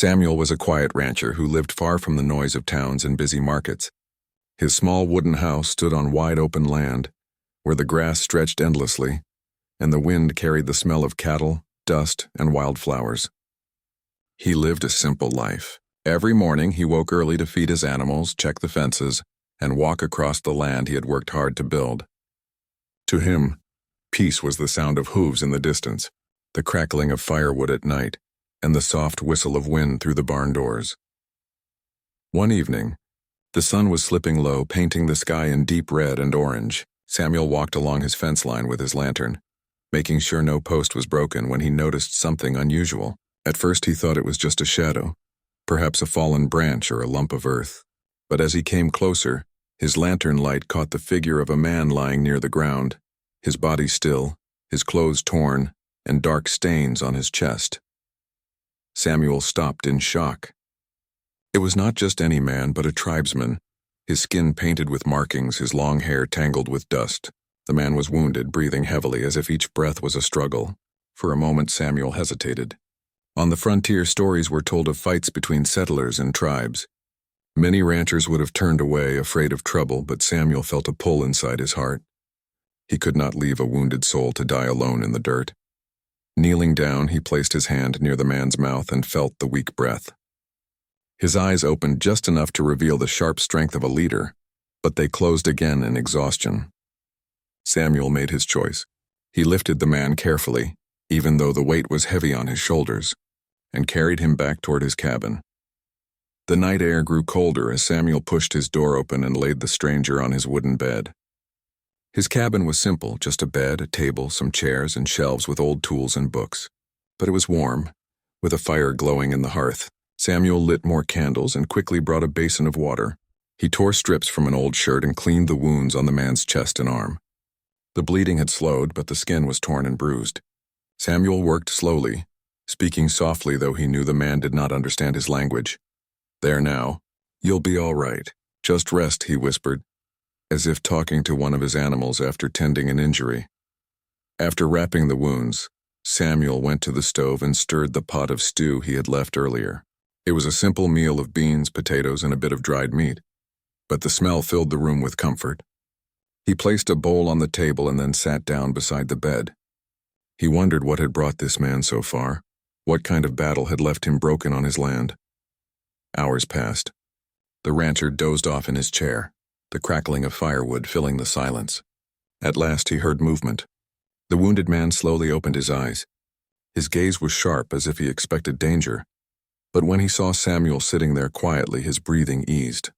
Samuel was a quiet rancher who lived far from the noise of towns and busy markets. His small wooden house stood on wide open land, where the grass stretched endlessly, and the wind carried the smell of cattle, dust, and wildflowers. He lived a simple life. Every morning he woke early to feed his animals, check the fences, and walk across the land he had worked hard to build. To him, peace was the sound of hooves in the distance, the crackling of firewood at night, and the soft whistle of wind through the barn doors. One evening, the sun was slipping low, painting the sky in deep red and orange. Samuel walked along his fence line with his lantern, making sure no post was broken when he noticed something unusual. At first he thought it was just a shadow, perhaps a fallen branch or a lump of earth. But as he came closer, his lantern light caught the figure of a man lying near the ground, his body still, his clothes torn, and dark stains on his chest. Samuel stopped in shock. It was not just any man, but a tribesman, his skin painted with markings, his long hair tangled with dust. The man was wounded, breathing heavily as if each breath was a struggle. For a moment Samuel hesitated. On the frontier, stories were told of fights between settlers and tribes. Many ranchers would have turned away, afraid of trouble, but Samuel felt a pull inside his heart. He could not leave a wounded soul to die alone in the dirt. Kneeling down, he placed his hand near the man's mouth and felt the weak breath. His eyes opened just enough to reveal the sharp strength of a leader, but they closed again in exhaustion. Samuel made his choice. He lifted the man carefully, even though the weight was heavy on his shoulders, and carried him back toward his cabin. The night air grew colder as Samuel pushed his door open and laid the stranger on his wooden bed. His cabin was simple, just a bed, a table, some chairs, and shelves with old tools and books. But it was warm, with a fire glowing in the hearth. Samuel lit more candles and quickly brought a basin of water. He tore strips from an old shirt and cleaned the wounds on the man's chest and arm. The bleeding had slowed, but the skin was torn and bruised. Samuel worked slowly, speaking softly, though he knew the man did not understand his language. "There now. You'll be all right. Just rest," he whispered, as if talking to one of his animals after tending an injury. After wrapping the wounds, Samuel went to the stove and stirred the pot of stew he had left earlier. It was a simple meal of beans, potatoes, and a bit of dried meat, but the smell filled the room with comfort. He placed a bowl on the table and then sat down beside the bed. He wondered what had brought this man so far, what kind of battle had left him broken on his land. Hours passed. The rancher dozed off in his chair, the crackling of firewood filling the silence. At last he heard movement. The wounded man slowly opened his eyes. His gaze was sharp, as if he expected danger, but when he saw Samuel sitting there quietly, his breathing eased.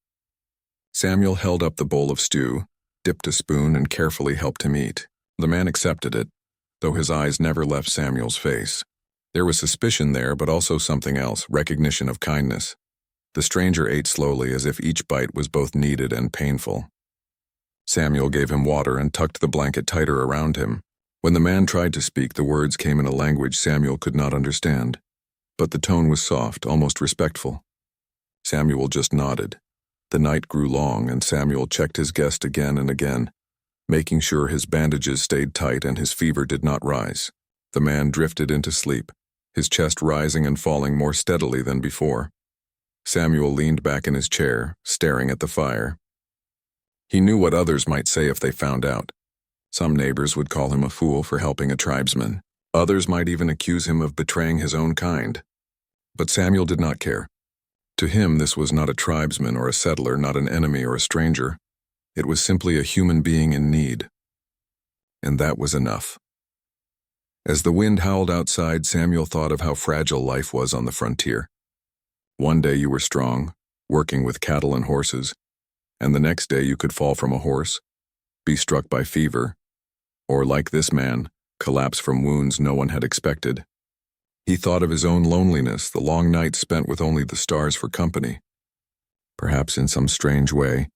Samuel held up the bowl of stew, dipped a spoon, and carefully helped him eat. The man accepted it, though his eyes never left Samuel's face. There was suspicion there, but also something else, recognition of kindness. The stranger ate slowly, as if each bite was both needed and painful. Samuel gave him water and tucked the blanket tighter around him. When the man tried to speak, the words came in a language Samuel could not understand, but the tone was soft, almost respectful. Samuel just nodded. The night grew long, and Samuel checked his guest again and again, making sure his bandages stayed tight and his fever did not rise. The man drifted into sleep, his chest rising and falling more steadily than before. Samuel leaned back in his chair, staring at the fire. He knew what others might say if they found out. Some neighbors would call him a fool for helping a tribesman. Others might even accuse him of betraying his own kind. But Samuel did not care. To him, this was not a tribesman or a settler, not an enemy or a stranger. It was simply a human being in need. And that was enough. As the wind howled outside, Samuel thought of how fragile life was on the frontier. One day you were strong, working with cattle and horses, and the next day you could fall from a horse, be struck by fever, or, like this man, collapse from wounds no one had expected. He thought of his own loneliness, the long nights spent with only the stars for company. Perhaps in some strange way,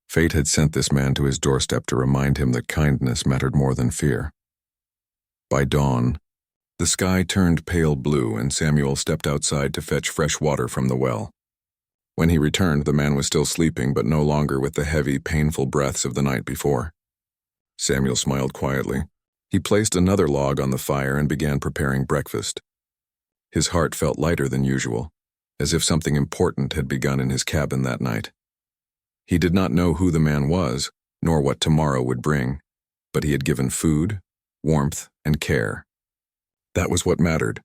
fate had sent this man to his doorstep to remind him that kindness mattered more than fear. By dawn, the sky turned pale blue, and Samuel stepped outside to fetch fresh water from the well. When he returned, the man was still sleeping, but no longer with the heavy, painful breaths of the night before. Samuel smiled quietly. He placed another log on the fire and began preparing breakfast. His heart felt lighter than usual. as if something important had begun in his cabin that night. He did not know who the man was, nor what tomorrow would bring, but he had given food, warmth, and care. That was what mattered,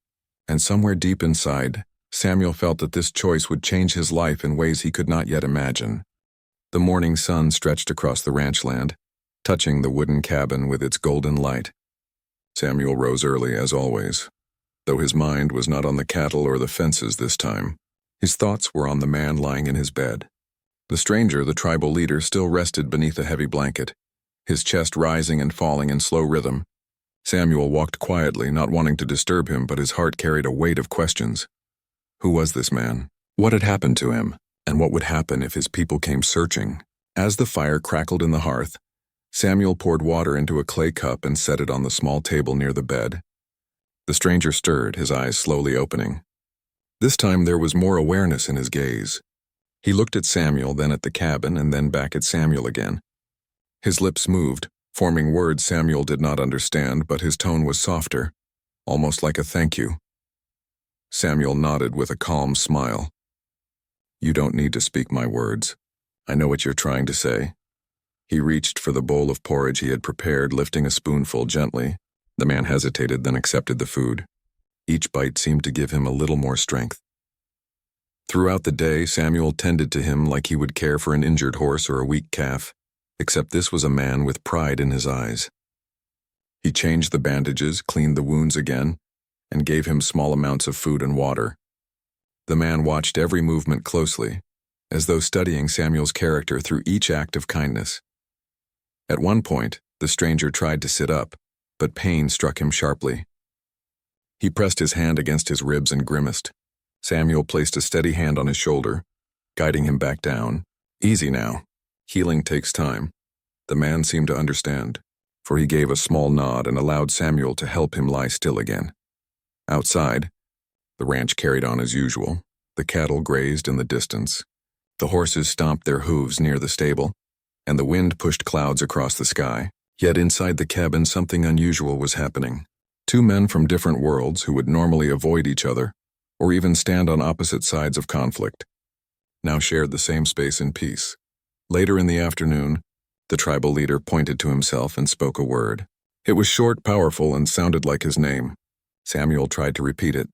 and somewhere deep inside, Samuel felt that this choice would change his life in ways he could not yet imagine. The morning sun stretched across the ranch land, touching the wooden cabin with its golden light. Samuel rose early, as always. Though his mind was not on the cattle or the fences this time, his thoughts were on the man lying in his bed. The stranger, the tribal leader, still rested beneath a heavy blanket, his chest rising and falling in slow rhythm. Samuel walked quietly, not wanting to disturb him, but his heart carried a weight of questions. Who was this man? What had happened to him? And what would happen if his people came searching? As the fire crackled in the hearth, Samuel poured water into a clay cup and set it on the small table near the bed. The stranger stirred, his eyes slowly opening. This time there was more awareness in his gaze. He looked at Samuel, then at the cabin, and then back at Samuel again. His lips moved, forming words Samuel did not understand, but his tone was softer, almost like a thank you. Samuel nodded with a calm smile. You don't need to speak my words. I know what you're trying to say. He reached for the bowl of porridge he had prepared, lifting a spoonful gently. The man hesitated, then accepted the food. Each bite seemed to give him a little more strength. Throughout the day, Samuel tended to him like he would care for an injured horse or a weak calf, except this was a man with pride in his eyes. He changed the bandages, cleaned the wounds again, and gave him small amounts of food and water. The man watched every movement closely, as though studying Samuel's character through each act of kindness. At one point, the stranger tried to sit up, but pain struck him sharply. He pressed his hand against his ribs and grimaced. Samuel placed a steady hand on his shoulder, guiding him back down. Easy now. Healing takes time. The man seemed to understand, for he gave a small nod and allowed Samuel to help him lie still again. Outside, the ranch carried on as usual. The cattle grazed in the distance. The horses stomped their hooves near the stable, and the wind pushed clouds across the sky. Yet inside the cabin something unusual was happening. Two men from different worlds who would normally avoid each other, or even stand on opposite sides of conflict, now shared the same space in peace. Later in the afternoon, the tribal leader pointed to himself and spoke a word. It was short, powerful, and sounded like his name. Samuel tried to repeat it,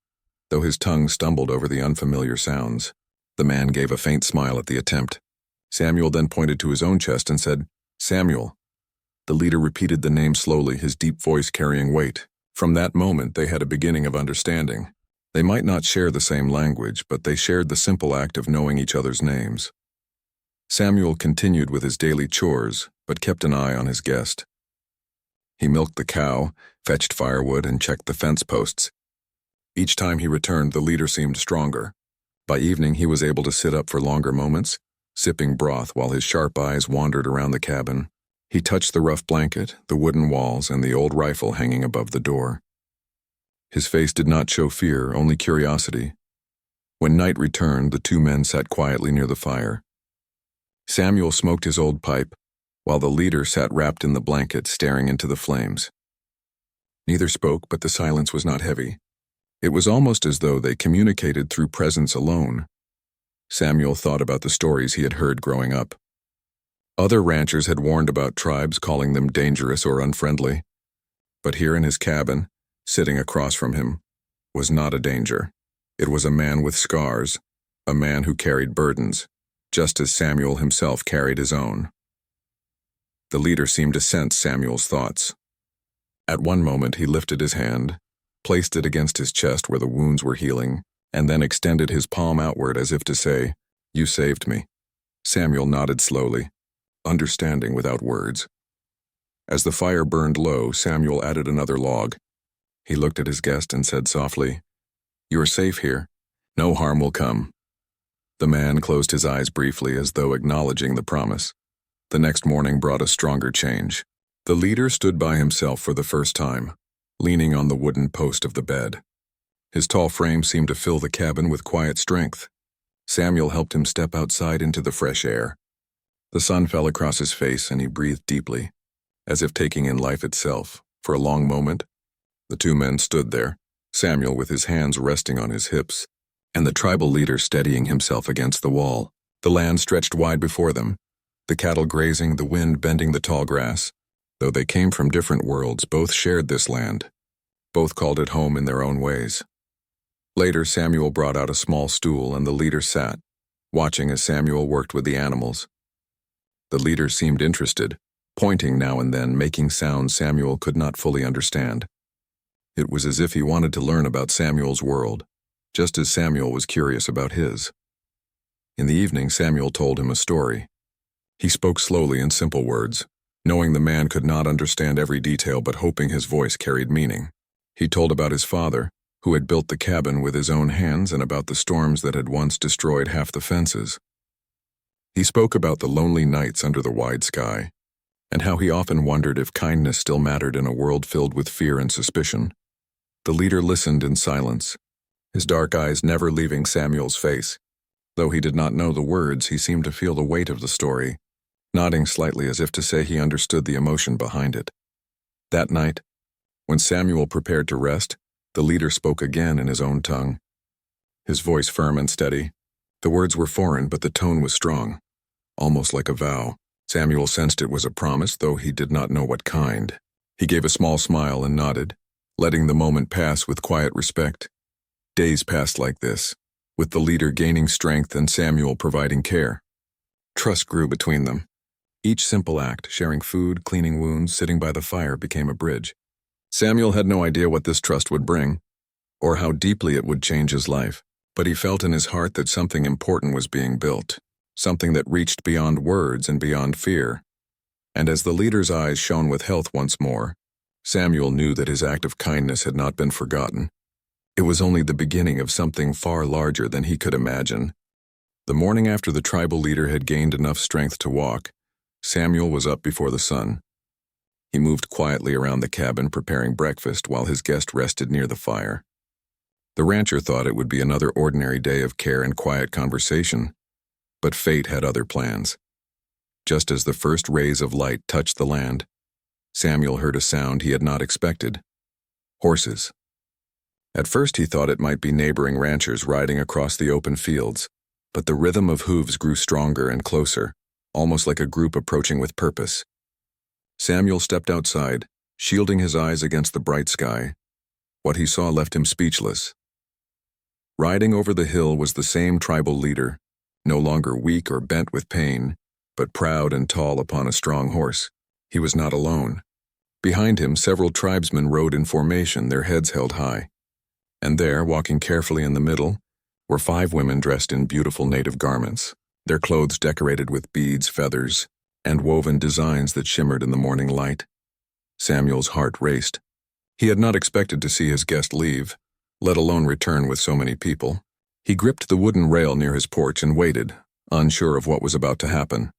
though his tongue stumbled over the unfamiliar sounds. The man gave a faint smile at the attempt. Samuel then pointed to his own chest and said, Samuel. The leader repeated the name slowly, his deep voice carrying weight. From that moment, they had a beginning of understanding. They might not share the same language, but they shared the simple act of knowing each other's names. Samuel continued with his daily chores, but kept an eye on his guest. He milked the cow, fetched firewood, and checked the fence posts. Each time he returned, the leader seemed stronger. By evening, he was able to sit up for longer moments, sipping broth while his sharp eyes wandered around the cabin. He touched the rough blanket, the wooden walls, and the old rifle hanging above the door. His face did not show fear, only curiosity. When night returned, the two men sat quietly near the fire. Samuel smoked his old pipe, while the leader sat wrapped in the blanket, staring into the flames. Neither spoke, but the silence was not heavy. It was almost as though they communicated through presence alone. Samuel thought about the stories he had heard growing up. Other ranchers had warned about tribes, calling them dangerous or unfriendly. But here in his cabin, sitting across from him, was not a danger. It was a man with scars, a man who carried burdens, just as Samuel himself carried his own. The leader seemed to sense Samuel's thoughts. At one moment he lifted his hand, placed it against his chest where the wounds were healing, and then extended his palm outward as if to say, "You saved me." Samuel nodded slowly, understanding without words. As the fire burned low, Samuel added another log. He looked at his guest and said softly, "You are safe here. No harm will come." The man closed his eyes briefly as though acknowledging the promise. The next morning brought a stronger change. The leader stood by himself for the first time, leaning on the wooden post of the bed. His tall frame seemed to fill the cabin with quiet strength. Samuel helped him step outside into the fresh air. The sun fell across his face and he breathed deeply, as if taking in life itself. For a long moment, the two men stood there, Samuel with his hands resting on his hips, and the tribal leader steadying himself against the wall. The land stretched wide before them, the cattle grazing, the wind bending the tall grass. Though they came from different worlds, both shared this land. Both called it home in their own ways. Later, Samuel brought out a small stool, and the leader sat, watching as Samuel worked with the animals. The leader seemed interested, pointing now and then, making sounds Samuel could not fully understand. It was as if he wanted to learn about Samuel's world, just as Samuel was curious about his. In the evening, Samuel told him a story. He spoke slowly in simple words, knowing the man could not understand every detail but hoping his voice carried meaning. He told about his father, who had built the cabin with his own hands, and about the storms that had once destroyed half the fences. He spoke about the lonely nights under the wide sky, and how he often wondered if kindness still mattered in a world filled with fear and suspicion. The leader listened in silence, his dark eyes never leaving Samuel's face. Though he did not know the words, he seemed to feel the weight of the story, nodding slightly as if to say he understood the emotion behind it. That night, when Samuel prepared to rest, the leader spoke again in his own tongue. His voice firm and steady. The words were foreign, but the tone was strong, almost like a vow. Samuel sensed it was a promise, though he did not know what kind. He gave a small smile and nodded, letting the moment pass with quiet respect. Days passed like this, with the leader gaining strength and Samuel providing care. Trust grew between them. Each simple act, sharing food, cleaning wounds, sitting by the fire, became a bridge. Samuel had no idea what this trust would bring, or how deeply it would change his life, but he felt in his heart that something important was being built, something that reached beyond words and beyond fear. And as the leader's eyes shone with health once more, Samuel knew that his act of kindness had not been forgotten. It was only the beginning of something far larger than he could imagine. The morning after the tribal leader had gained enough strength to walk, Samuel was up before the sun. He moved quietly around the cabin preparing breakfast while his guest rested near the fire. The rancher thought it would be another ordinary day of care and quiet conversation, but fate had other plans. Just as the first rays of light touched the land, Samuel heard a sound he had not expected. Horses. At first he thought it might be neighboring ranchers riding across the open fields, but the rhythm of hooves grew stronger and closer, almost like a group approaching with purpose. Samuel stepped outside, shielding his eyes against the bright sky. What he saw left him speechless. Riding over the hill was the same tribal leader, no longer weak or bent with pain, but proud and tall upon a strong horse. He was not alone. Behind him, several tribesmen rode in formation, their heads held high. And there, walking carefully in the middle, were 5 women dressed in beautiful native garments, their clothes decorated with beads, feathers, and woven designs that shimmered in the morning light. Samuel's heart raced. He had not expected to see his guest leave, let alone return with so many people. He gripped the wooden rail near his porch and waited, unsure of what was about to happen.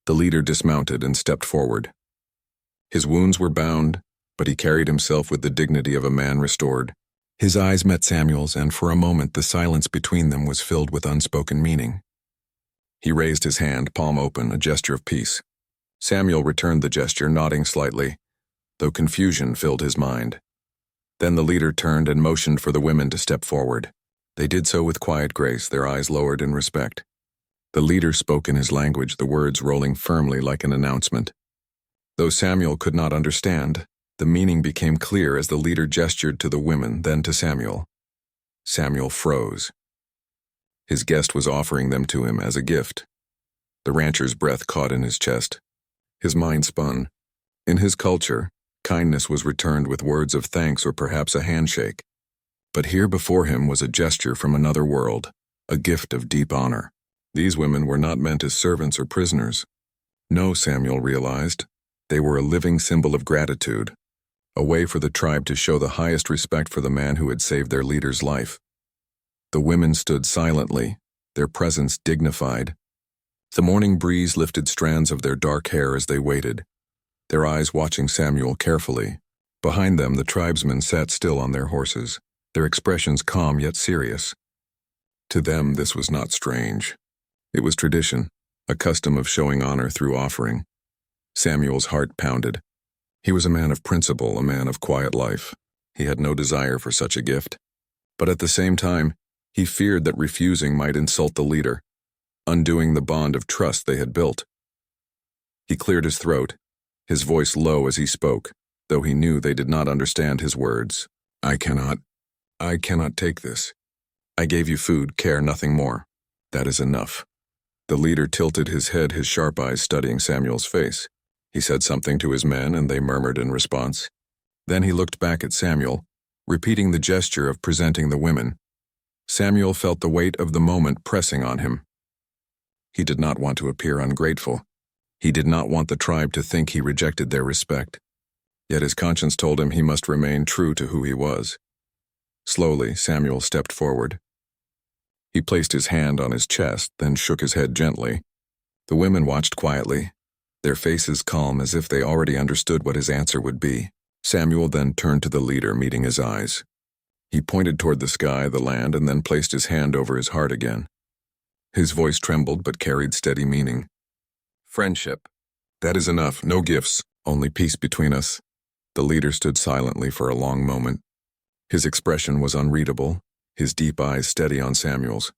The leader dismounted and stepped forward. His wounds were bound, but he carried himself with the dignity of a man restored. His eyes met Samuel's, and for a moment the silence between them was filled with unspoken meaning. He raised his hand, palm open, a gesture of peace. Samuel returned the gesture, nodding slightly, though confusion filled his mind. Then the leader turned and motioned for the women to step forward. They did so with quiet grace, their eyes lowered in respect. The leader spoke in his language, the words rolling firmly like an announcement. Though Samuel could not understand, the meaning became clear as the leader gestured to the women, then to Samuel. Samuel froze. His guest was offering them to him as a gift. The rancher's breath caught in his chest. His mind spun. In his culture, kindness was returned with words of thanks or perhaps a handshake. But here before him was a gesture from another world, a gift of deep honor. These women were not meant as servants or prisoners. No, Samuel realized, they were a living symbol of gratitude, a way for the tribe to show the highest respect for the man who had saved their leader's life. The women stood silently, their presence dignified. The morning breeze lifted strands of their dark hair as they waited, their eyes watching Samuel carefully. Behind them, the tribesmen sat still on their horses, their expressions calm yet serious. To them, this was not strange. It was tradition, a custom of showing honor through offering. Samuel's heart pounded. He was a man of principle, a man of quiet life. He had no desire for such a gift. But at the same time, He feared that refusing might insult the leader, undoing the bond of trust they had built. He cleared his throat, his voice low as he spoke, though he knew they did not understand his words. I cannot take this. I gave you food, care, nothing more. That is enough. The leader tilted his head, his sharp eyes studying Samuel's face. He said something to his men, and they murmured in response. Then he looked back at Samuel, repeating the gesture of presenting the women. Samuel felt the weight of the moment pressing on him. He did not want to appear ungrateful. He did not want the tribe to think he rejected their respect. Yet his conscience told him he must remain true to who he was. Slowly, Samuel stepped forward. He placed his hand on his chest, then shook his head gently. The women watched quietly, their faces calm as if they already understood what his answer would be. Samuel then turned to the leader, meeting his eyes. He pointed toward the sky, the land, and then placed his hand over his heart again. His voice trembled but carried steady meaning. Friendship. That is enough, no gifts, only peace between us. The leader stood silently for a long moment. His expression was unreadable, his deep eyes steady on Samuel's.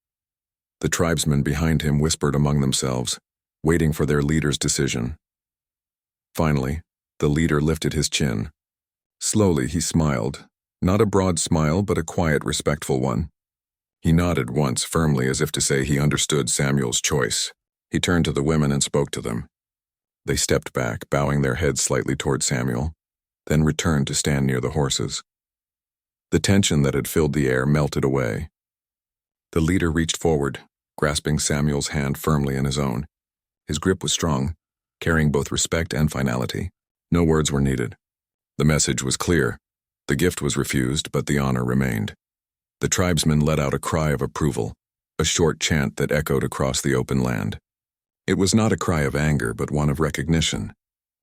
The tribesmen behind him whispered among themselves, waiting for their leader's decision. Finally, the leader lifted his chin. Slowly he smiled, not a broad smile but a quiet, respectful one. He nodded once firmly as if to say he understood Samuel's choice. He turned to the women and spoke to them. They stepped back, bowing their heads slightly toward Samuel, then returned to stand near the horses. The tension that had filled the air melted away. The leader reached forward, grasping Samuel's hand firmly in his own. His grip was strong, carrying both respect and finality. No words were needed. The message was clear. The gift was refused, but the honor remained. The tribesmen let out a cry of approval, a short chant that echoed across the open land. It was not a cry of anger, but one of recognition.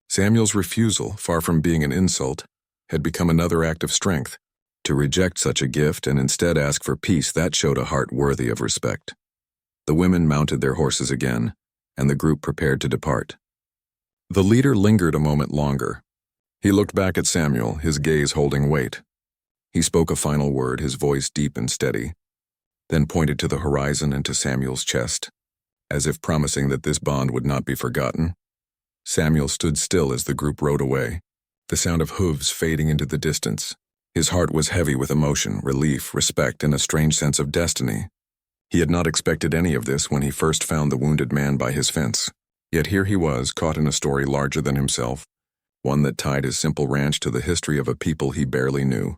Samuel's refusal, far from being an insult, had become another act of strength. To reject such a gift and instead ask for peace, that showed a heart worthy of respect. The women mounted their horses again, and the group prepared to depart. The leader lingered a moment longer. He looked back at Samuel, his gaze holding weight. He spoke a final word, his voice deep and steady, then pointed to the horizon and to Samuel's chest, as if promising that this bond would not be forgotten. Samuel stood still as the group rode away, the sound of hooves fading into the distance. His heart was heavy with emotion, relief, respect, and a strange sense of destiny. He had not expected any of this when he first found the wounded man by his fence. Yet here he was, caught in a story larger than himself, one that tied his simple ranch to the history of a people he barely knew.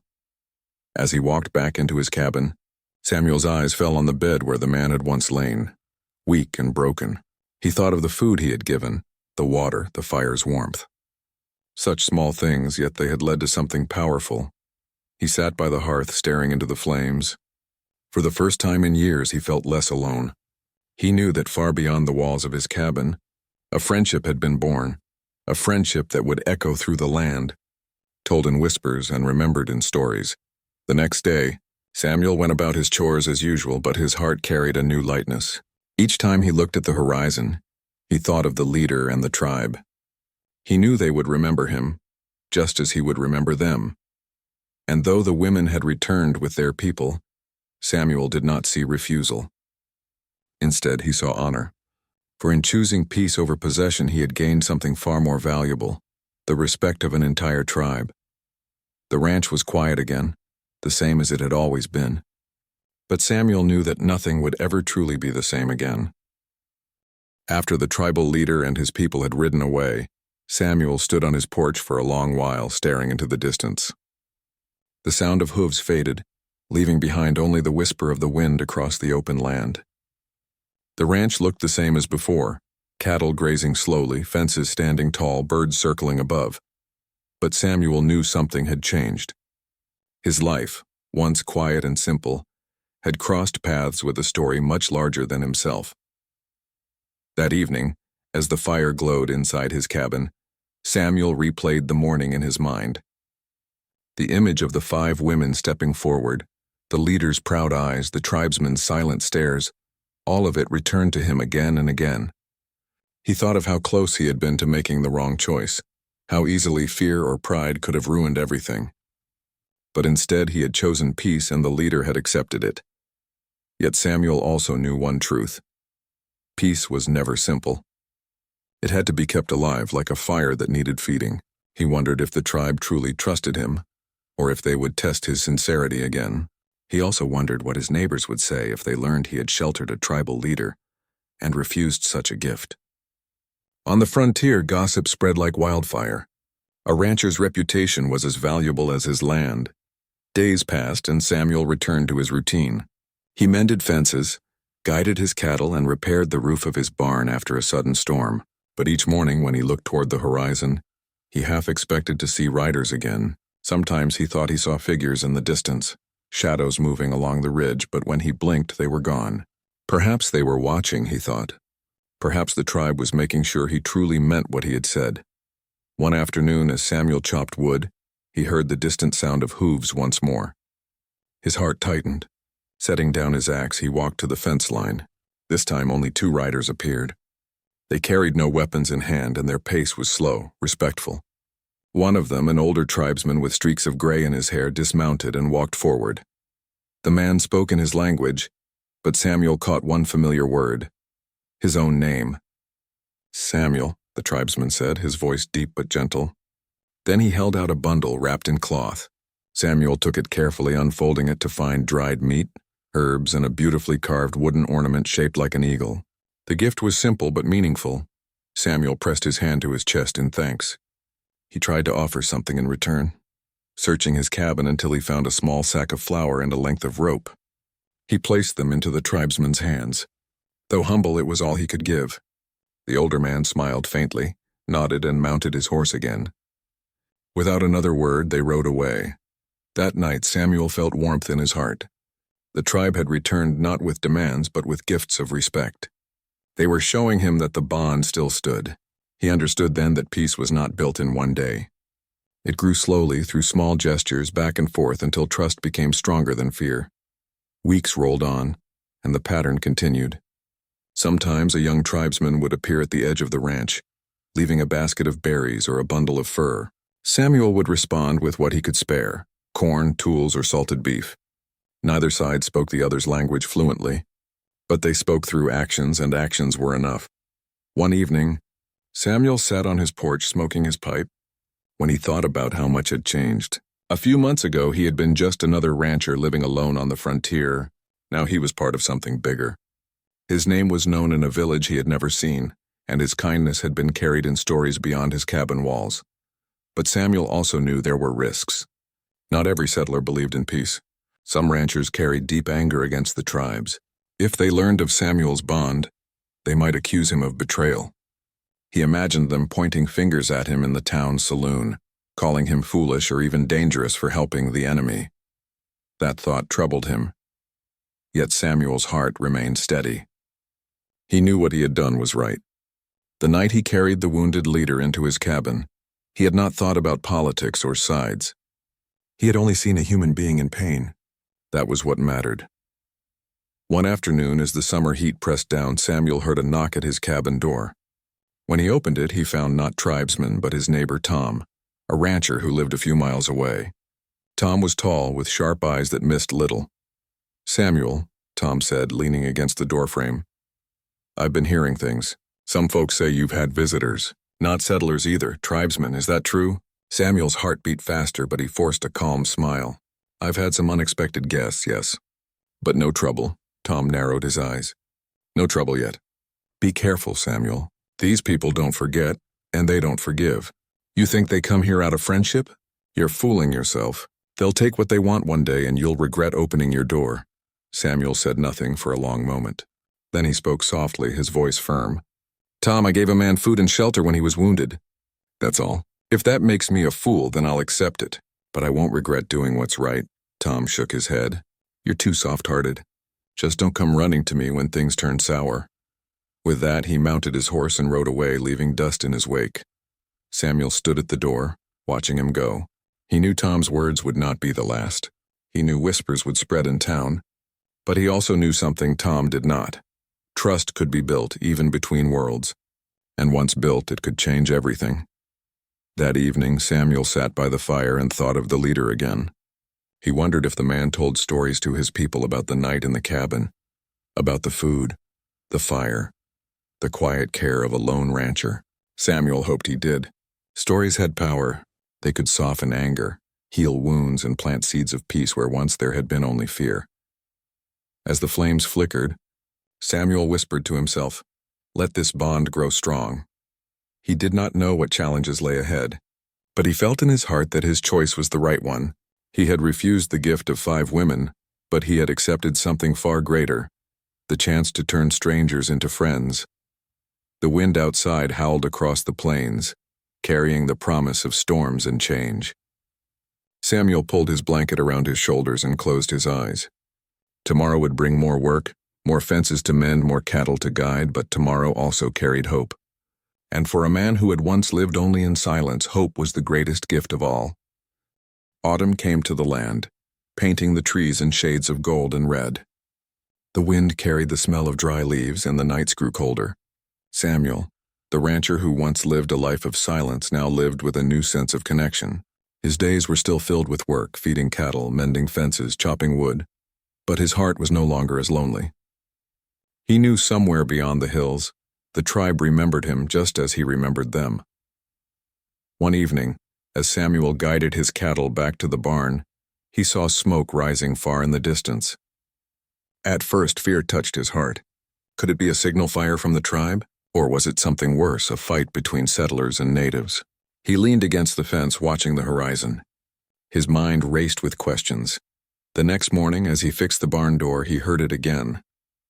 As he walked back into his cabin, Samuel's eyes fell on the bed where the man had once lain, weak and broken. He thought of the food he had given, the water, the fire's warmth. Such small things, yet they had led to something powerful. He sat by the hearth, staring into the flames. For the first time in years, he felt less alone. He knew that far beyond the walls of his cabin, a friendship had been born, a friendship that would echo through the land, told in whispers and remembered in stories. The next day, Samuel went about his chores as usual, but his heart carried a new lightness. Each time he looked at the horizon, he thought of the leader and the tribe. He knew they would remember him, just as he would remember them. And though the women had returned with their people, Samuel did not see refusal. Instead, he saw honor. For in choosing peace over possession, he had gained something far more valuable, the respect of an entire tribe. The ranch was quiet again, the same as it had always been. But Samuel knew that nothing would ever truly be the same again. After the tribal leader and his people had ridden away, Samuel stood on his porch for a long while, staring into the distance. The sound of hooves faded, leaving behind only the whisper of the wind across the open land. The ranch looked the same as before, cattle grazing slowly, fences standing tall, birds circling above. But Samuel knew something had changed. His life, once quiet and simple, had crossed paths with a story much larger than himself. That evening, as the fire glowed inside his cabin, Samuel replayed the morning in his mind. The image of the 5 women stepping forward, the leader's proud eyes, the tribesmen's silent stares, all of it returned to him again and again. He thought of how close he had been to making the wrong choice, how easily fear or pride could have ruined everything. But instead he had chosen peace and the leader had accepted it. Yet Samuel also knew one truth. Peace was never simple. It had to be kept alive like a fire that needed feeding. He wondered if the tribe truly trusted him, or if they would test his sincerity again. He also wondered what his neighbors would say if they learned he had sheltered a tribal leader and refused such a gift. On the frontier, gossip spread like wildfire. A rancher's reputation was as valuable as his land. Days passed and Samuel returned to his routine. He mended fences, guided his cattle, and repaired the roof of his barn after a sudden storm. But each morning when he looked toward the horizon, he half expected to see riders again. Sometimes he thought he saw figures in the distance, shadows moving along the ridge, but when he blinked they were gone. Perhaps they were watching, he thought. Perhaps the tribe was making sure he truly meant what he had said. One afternoon, as Samuel chopped wood, he heard the distant sound of hooves once more. His heart tightened. Setting down his axe, he walked to the fence line. This time only 2 riders appeared. They carried no weapons in hand, and their pace was slow, respectful. One of them, an older tribesman with streaks of gray in his hair, dismounted and walked forward. The man spoke in his language, but Samuel caught one familiar word. His own name. "Samuel," the tribesman said, his voice deep but gentle. Then he held out a bundle wrapped in cloth. Samuel took it carefully, unfolding it to find dried meat, herbs, and a beautifully carved wooden ornament shaped like an eagle. The gift was simple but meaningful. Samuel pressed his hand to his chest in thanks. He tried to offer something in return, searching his cabin until he found a small sack of flour and a length of rope. He placed them into the tribesman's hands. Though humble, it was all he could give. The older man smiled faintly, nodded, and mounted his horse again. Without another word, they rode away. That night, Samuel felt warmth in his heart. The tribe had returned not with demands, but with gifts of respect. They were showing him that the bond still stood. He understood then that peace was not built in one day. It grew slowly through small gestures back and forth until trust became stronger than fear. Weeks rolled on, and the pattern continued. Sometimes a young tribesman would appear at the edge of the ranch, leaving a basket of berries or a bundle of fur. Samuel would respond with what he could spare: corn, tools, or salted beef. Neither side spoke the other's language fluently, but they spoke through actions, and actions were enough. One evening, Samuel sat on his porch smoking his pipe when he thought about how much had changed. A few months ago, he had been just another rancher living alone on the frontier. Now he was part of something bigger. His name was known in a village he had never seen, and his kindness had been carried in stories beyond his cabin walls. But Samuel also knew there were risks. Not every settler believed in peace. Some ranchers carried deep anger against the tribes. If they learned of Samuel's bond, they might accuse him of betrayal. He imagined them pointing fingers at him in the town saloon, calling him foolish or even dangerous for helping the enemy. That thought troubled him. Yet Samuel's heart remained steady. He knew what he had done was right. The night he carried the wounded leader into his cabin, he had not thought about politics or sides. He had only seen a human being in pain. That was what mattered. One afternoon, as the summer heat pressed down, Samuel heard a knock at his cabin door. When he opened it, he found not tribesmen, but his neighbor Tom, a rancher who lived a few miles away. Tom was tall, with sharp eyes that missed little. "Samuel," Tom said, leaning against the doorframe, "I've been hearing things. Some folks say you've had visitors. Not settlers either, tribesmen, is that true?" Samuel's heart beat faster, but he forced a calm smile. "I've had some unexpected guests, yes. But no trouble." Tom narrowed his eyes. "No trouble yet. Be careful, Samuel. These people don't forget, and they don't forgive. You think they come here out of friendship? You're fooling yourself. They'll take what they want one day, and you'll regret opening your door." Samuel said nothing for a long moment. Then he spoke softly, his voice firm. "Tom, I gave a man food and shelter when he was wounded. That's all. If that makes me a fool, then I'll accept it. But I won't regret doing what's right." Tom shook his head. "You're too soft-hearted. Just don't come running to me when things turn sour." With that, he mounted his horse and rode away, leaving dust in his wake. Samuel stood at the door, watching him go. He knew Tom's words would not be the last. He knew whispers would spread in town. But he also knew something Tom did not. Trust could be built, even between worlds. And once built, it could change everything. That evening, Samuel sat by the fire and thought of the leader again. He wondered if the man told stories to his people about the night in the cabin, About the food, the fire, the quiet care of a lone rancher. Samuel hoped he did. Stories had power. They could soften anger, heal wounds, and plant seeds of peace where once there had been only fear. As the flames flickered, Samuel whispered to himself, "Let this bond grow strong." He did not know what challenges lay ahead, but he felt in his heart that his choice was the right one. He had refused the gift of 5 women, but he had accepted something far greater, the chance to turn strangers into friends. The wind outside howled across the plains, carrying the promise of storms and change. Samuel pulled his blanket around his shoulders and closed his eyes. Tomorrow would bring more work, more fences to mend, more cattle to guide, but tomorrow also carried hope. And for a man who had once lived only in silence, hope was the greatest gift of all. Autumn came to the land, painting the trees in shades of gold and red. The wind carried the smell of dry leaves, and the nights grew colder. Samuel, the rancher who once lived a life of silence, now lived with a new sense of connection. His days were still filled with work, feeding cattle, mending fences, chopping wood, but his heart was no longer as lonely. He knew somewhere beyond the hills, the tribe remembered him just as he remembered them. One evening, as Samuel guided his cattle back to the barn, he saw smoke rising far in the distance. At first, fear touched his heart. Could it be a signal fire from the tribe? Or was it something worse, a fight between settlers and natives? He leaned against the fence, watching the horizon. His mind raced with questions. The next morning, as he fixed the barn door, he heard it again,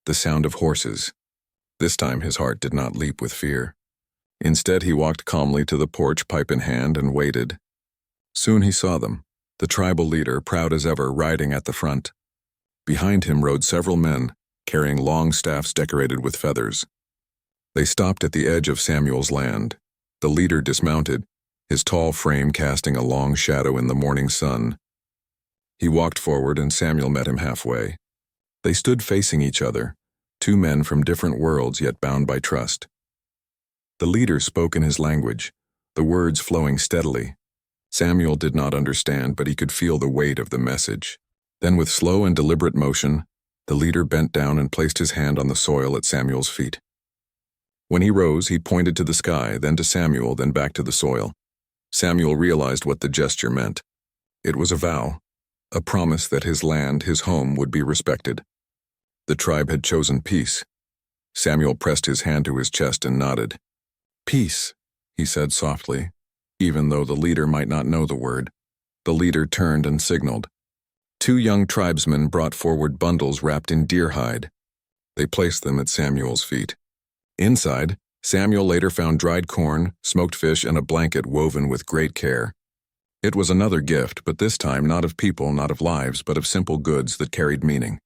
the sound of horses. This time his heart did not leap with fear. Instead, he walked calmly to the porch, pipe in hand, and waited. Soon he saw them, the tribal leader, proud as ever, riding at the front. Behind him rode several men, carrying long staffs decorated with feathers. They stopped at the edge of Samuel's land. The leader dismounted, his tall frame casting a long shadow in the morning sun. He walked forward, and Samuel met him halfway. They stood facing each other, 2 men from different worlds yet bound by trust. The leader spoke in his language, the words flowing steadily. Samuel did not understand, but he could feel the weight of the message. Then, with slow and deliberate motion, the leader bent down and placed his hand on the soil at Samuel's feet. When he rose, he pointed to the sky, then to Samuel, then back to the soil. Samuel realized what the gesture meant. It was a vow, a promise that his land, his home, would be respected. The tribe had chosen peace. Samuel pressed his hand to his chest and nodded. "Peace," he said softly, even though the leader might not know the word. The leader turned and signaled. 2 young tribesmen brought forward bundles wrapped in deer hide. They placed them at Samuel's feet. Inside, Samuel later found dried corn, smoked fish, and a blanket woven with great care. It was another gift, but this time not of people, not of lives, but of simple goods that carried meaning.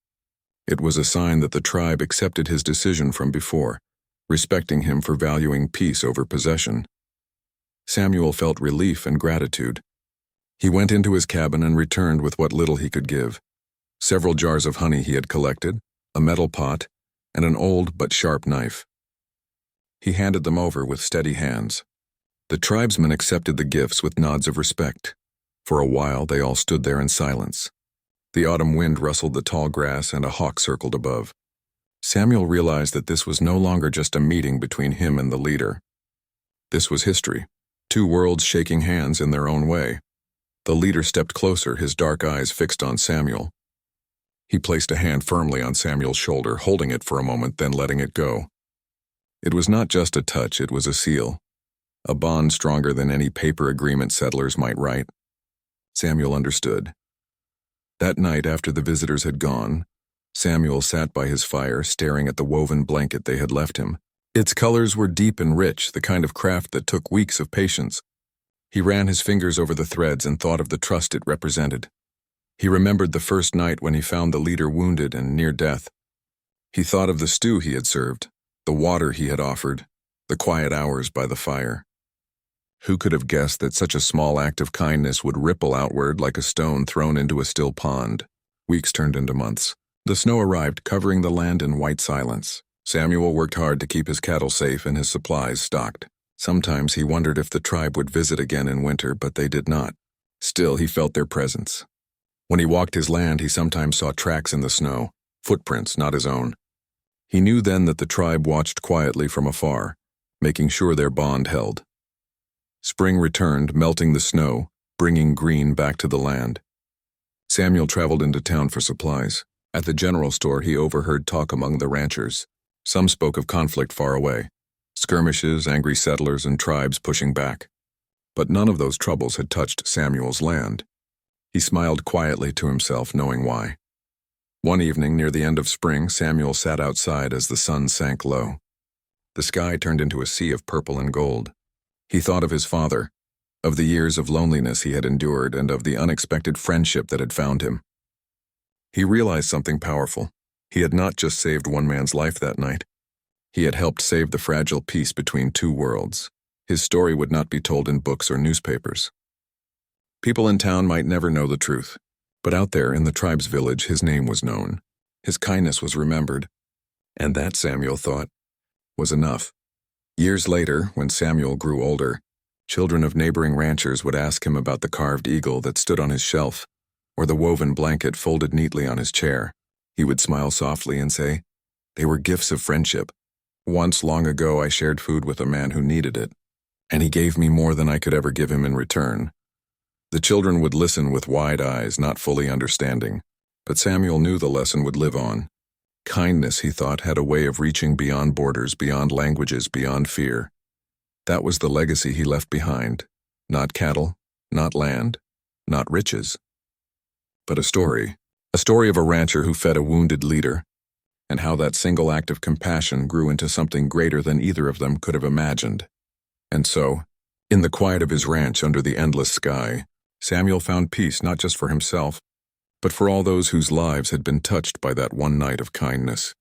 It was a sign that the tribe accepted his decision from before, respecting him for valuing peace over possession. Samuel felt relief and gratitude. He went into his cabin and returned with what little he could give. Several jars of honey he had collected, a metal pot, and an old but sharp knife. He handed them over with steady hands. The tribesmen accepted the gifts with nods of respect. For a while, they all stood there in silence. The autumn wind rustled the tall grass, and a hawk circled above. Samuel realized that this was no longer just a meeting between him and the leader. This was history, 2 worlds shaking hands in their own way. The leader stepped closer, his dark eyes fixed on Samuel. He placed a hand firmly on Samuel's shoulder, holding it for a moment, then letting it go. It was not just a touch, it was a seal, a bond stronger than any paper agreement settlers might write. Samuel understood. That night, after the visitors had gone, Samuel sat by his fire, staring at the woven blanket they had left him. Its colors were deep and rich, the kind of craft that took weeks of patience. He ran his fingers over the threads and thought of the trust it represented. He remembered the first night when he found the leader wounded and near death. He thought of the stew he had served, the water he had offered, the quiet hours by the fire. Who could have guessed that such a small act of kindness would ripple outward like a stone thrown into a still pond? Weeks turned into months. The snow arrived, covering the land in white silence. Samuel worked hard to keep his cattle safe and his supplies stocked. Sometimes he wondered if the tribe would visit again in winter, but they did not. Still, he felt their presence. When he walked his land, he sometimes saw tracks in the snow, footprints not his own. He knew then that the tribe watched quietly from afar, making sure their bond held. Spring returned, melting the snow, bringing green back to the land. Samuel traveled into town for supplies. At the general store, he overheard talk among the ranchers. Some spoke of conflict far away, skirmishes, angry settlers, and tribes pushing back. But none of those troubles had touched Samuel's land. He smiled quietly to himself, knowing why. One evening, near the end of spring, Samuel sat outside as the sun sank low. The sky turned into a sea of purple and gold. He thought of his father, of the years of loneliness he had endured, and of the unexpected friendship that had found him. He realized something powerful. He had not just saved one man's life that night. He had helped save the fragile peace between two worlds. His story would not be told in books or newspapers. People in town might never know the truth, but out there in the tribe's village, his name was known. His kindness was remembered. And that, Samuel thought, was enough. Years later, when Samuel grew older, children of neighboring ranchers would ask him about the carved eagle that stood on his shelf, or the woven blanket folded neatly on his chair. He would smile softly and say, "They were gifts of friendship. Once long ago I shared food with a man who needed it, and he gave me more than I could ever give him in return." The children would listen with wide eyes, not fully understanding, but Samuel knew the lesson would live on. Kindness, he thought, had a way of reaching beyond borders, beyond languages, beyond fear. That was the legacy he left behind. Not cattle, not land, not riches, but a story of a rancher who fed a wounded leader, and how that single act of compassion grew into something greater than either of them could have imagined. And so, in the quiet of his ranch under the endless sky, Samuel found peace not just for himself, but for all those whose lives had been touched by that one night of kindness.